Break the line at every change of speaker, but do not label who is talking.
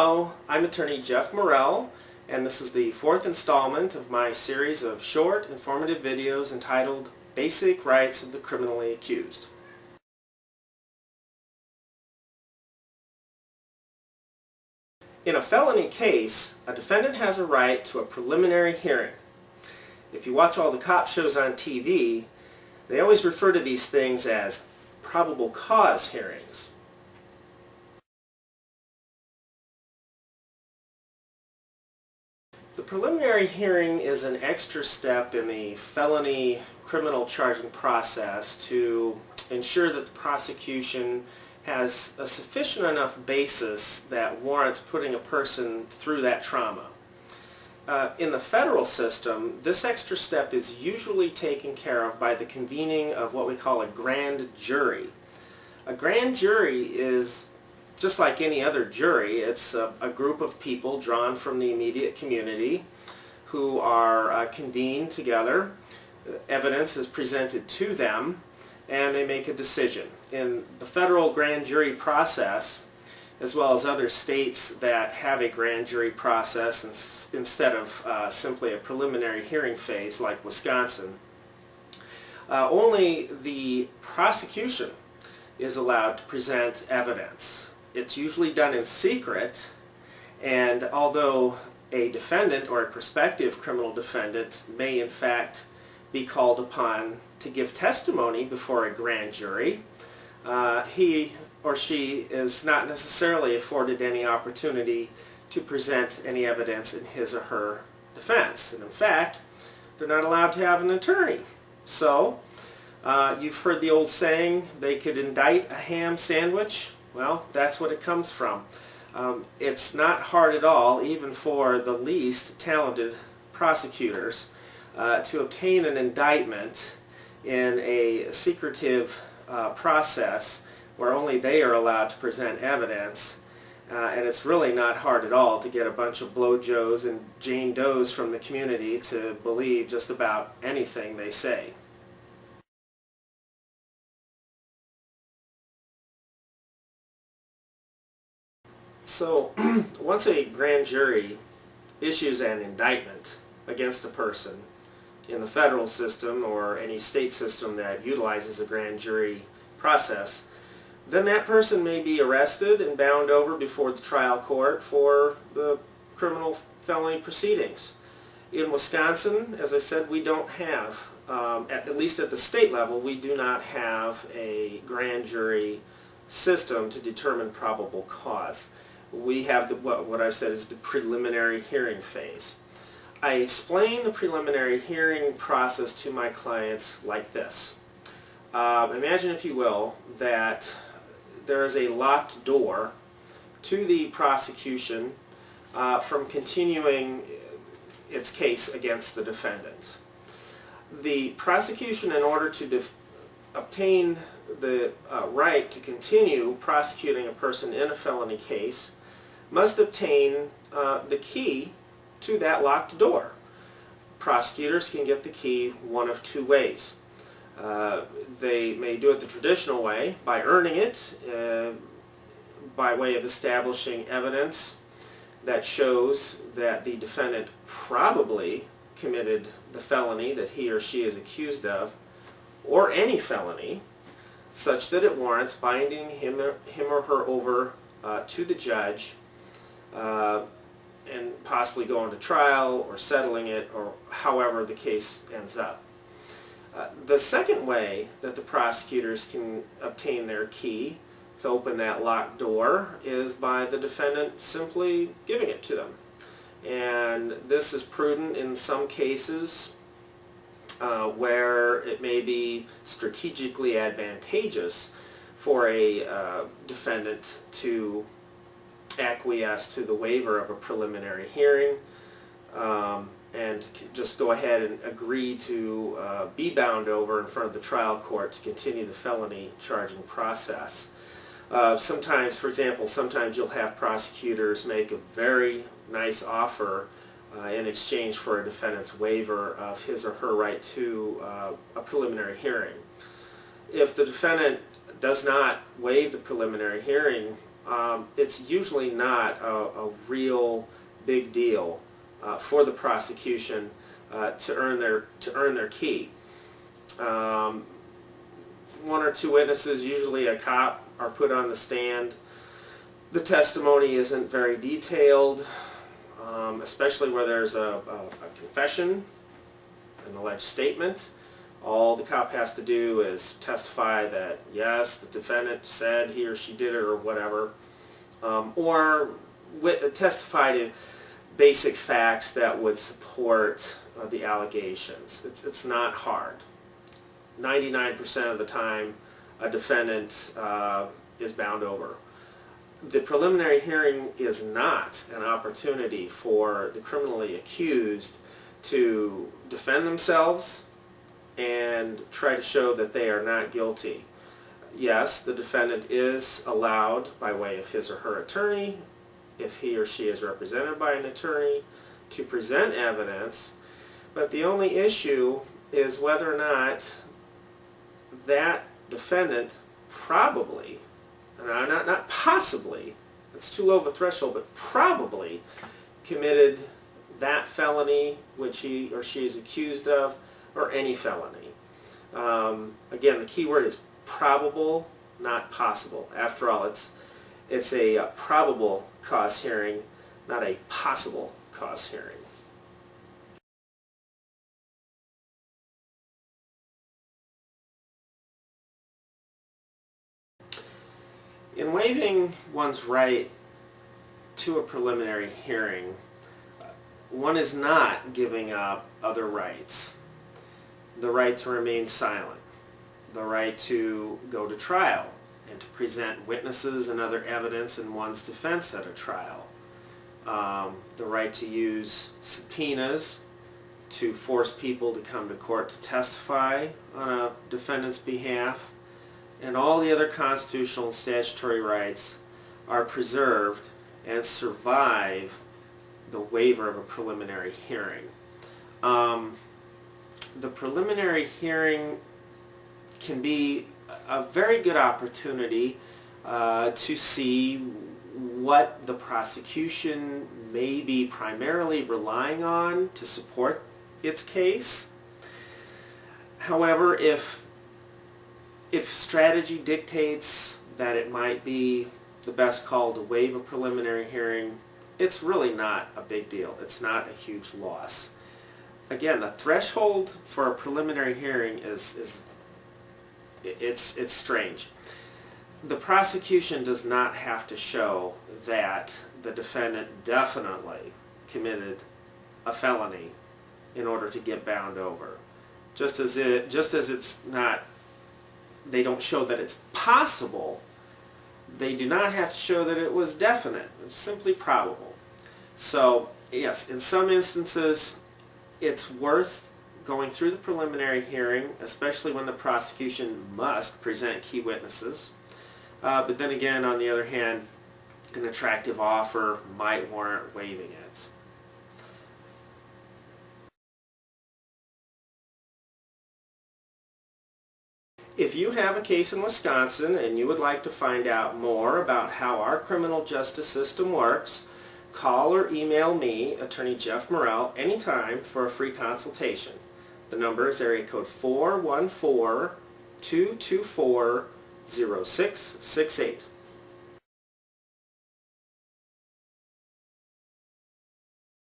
Hello, I'm attorney Jeff Morrell, and this is the fourth installment of my series of short, informative videos entitled Basic Rights of the Criminally Accused. In a felony case, a defendant has a right to a preliminary hearing. If you watch all the cop shows on TV, they always refer to these things as probable cause hearings. The preliminary hearing is an extra step in the felony criminal charging process to ensure that the prosecution has a sufficient enough basis that warrants putting a person through that trauma. In the federal system, this extra step is usually taken care of by the convening of what we call a grand jury. A grand jury is just like any other jury. It's a group of people drawn from the immediate community who are convened together. Evidence is presented to them and they make a decision. In the federal grand jury process, as well as other states that have a grand jury process instead of simply a preliminary hearing phase like Wisconsin, only the prosecution is allowed to present evidence. It's usually done in secret, and although a defendant or a prospective criminal defendant may in fact be called upon to give testimony before a grand jury, he or she is not necessarily afforded any opportunity to present any evidence in his or her defense. And in fact, they're not allowed to have an attorney. So, you've heard the old saying, they could indict a ham sandwich. Well, that's what it comes from. It's not hard at all, even for the least talented prosecutors, to obtain an indictment in a secretive process where only they are allowed to present evidence. And it's really not hard at all to get a bunch of blowjos and Jane Does from the community to believe just about anything they say. So, once a grand jury issues an indictment against a person in the federal system or any state system that utilizes a grand jury process, then that person may be arrested and bound over before the trial court for the criminal felony proceedings. In Wisconsin, as I said, we don't have, at least at the state level, we do not have a grand jury system to determine probable cause. We have what I've said is the preliminary hearing phase. I explain the preliminary hearing process to my clients like this. Imagine, if you will, that there is a locked door to the prosecution from continuing its case against the defendant. The prosecution, in order to obtain the right to continue prosecuting a person in a felony case, must obtain the key to that locked door. Prosecutors can get the key one of two ways. They may do it the traditional way, by earning it, by way of establishing evidence that shows that the defendant probably committed the felony that he or she is accused of, or any felony, such that it warrants binding him or her over to the judge and possibly going to trial or settling it, or however the case ends up. The second way that the prosecutors can obtain their key to open that locked door is by the defendant simply giving it to them. And this is prudent in some cases where it may be strategically advantageous for a defendant to acquiesce to the waiver of a preliminary hearing and just go ahead and agree to be bound over in front of the trial court to continue the felony charging process. Sometimes, for example, sometimes you'll have prosecutors make a very nice offer in exchange for a defendant's waiver of his or her right to a preliminary hearing. If the defendant does not waive the preliminary hearing it's usually not a real big deal for the prosecution to earn their key. One or two witnesses, usually a cop, are put on the stand. The testimony isn't very detailed, especially where there's a confession, an alleged statement. All the cop has to do is testify that, yes, the defendant said he or she did it or whatever, or testify to basic facts that would support the allegations. It's not hard. 99% of the time, a defendant is bound over. The preliminary hearing is not an opportunity for the criminally accused to defend themselves and try to show that they are not guilty. Yes, the defendant is allowed, by way of his or her attorney, if he or she is represented by an attorney, to present evidence, but the only issue is whether or not that defendant probably, not possibly, it's too low of a threshold, but probably committed that felony which he or she is accused of, or any felony. Again, the key word is probable, not possible. After all, it's a probable cause hearing, not a possible cause hearing. In waiving one's right to a preliminary hearing, one is not giving up other rights. The right to remain silent, the right to go to trial and to present witnesses and other evidence in one's defense at a trial, the right to use subpoenas to force people to come to court to testify on a defendant's behalf, and all the other constitutional and statutory rights are preserved and survive the waiver of a preliminary hearing. The preliminary hearing can be a very good opportunity to see what the prosecution may be primarily relying on to support its case. However, if strategy dictates that it might be the best call to waive a preliminary hearing, it's really not a big deal. It's not a huge loss. Again, the threshold for a preliminary hearing is strange. The prosecution does not have to show that the defendant definitely committed a felony in order to get bound over. Just as it's not, they don't show that it's possible, they do not have to show that it was definite. It's simply probable. So, yes, in some instances, it's worth going through the preliminary hearing, especially when the prosecution must present key witnesses. But then again, on the other hand, an attractive offer might warrant waiving it. If you have a case in Wisconsin and you would like to find out more about how our criminal justice system works, call or email me, Attorney Jeff Morrell, anytime for a free consultation. The number is area code 414-224-0668.